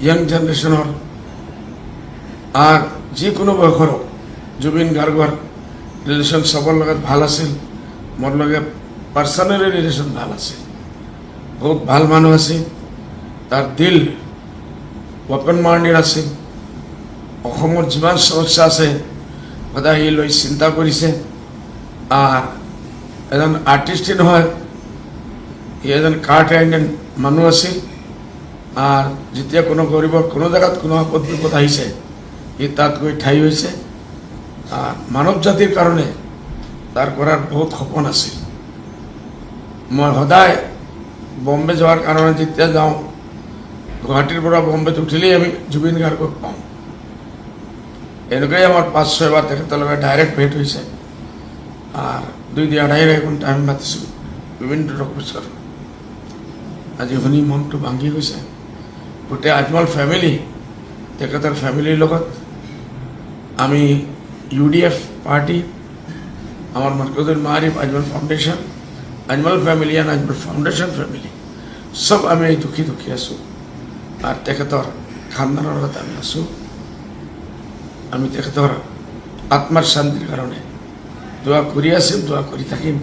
Young জেনাৰেশনৰ যিকোনো বয়সৰ জুবিন গাৰ্গৰ ৰিলেশ্যন চবৰ লগত ভাল আছিল। মোৰ লগত পাৰ্চনেলি ৰিলেশ্যন ভাল আছিল, বহুত ভাল মানুহ আছিল। তাৰ দিল অপেন মাইণ্ডেড আছিল। অসমৰ যিমান সমস্যা আছে সদায় সি লৈ চিন্তা কৰিছে। এজন আৰ্টিষ্টেই নহয়, সি এজন কাৰ্ড হেণ্ডেড মানুহ আছিল। যেতিয়া কোনো গৰীবৰ কোনো জেগাত কোনো আপদ বিপদ আহিছে সি তাত গৈ ঠাই হৈছে। মানৱ জাতিৰ কাৰণে তাৰ কৰাৰ বহুত সপোন আছিল। মই সদায় বম্বে যোৱাৰ কাৰণে যেতিয়া যাওঁ, গুৱাহাটীৰ পৰা বম্বেত উঠিলেই আমি জুবিন গাৰ্গক পাওঁ। এনেকুৱাই আমাৰ 5-6 বাৰ তেখেতৰ লগত ডাইৰেক্ট ভেট হৈছে। 2-2.5 ঘণ্টা আমি মাতিছোঁ বিভিন্ন অফিচৰ। আজি শুনি মনটো ভাঙি গৈছে। গোটেই আজমল ফেমিলি, তেখেতৰ ফেমিলিৰ লগত আমি UDF পাৰ্টি, আমার মরকজুল মারিফ আজমল ফাউন্ডেশন, আজমল ফ্যামিলি আর আজমল ফাউন্ডেশন ফ্যামিলি সব আমি দুঃখী আছো। আর তেখেতর খানদানের লগত আমি আছো। আমি তেখেতর আত্মার শান্তির কারণে দোয়া করি আছি, দোয়া করি থাকিম।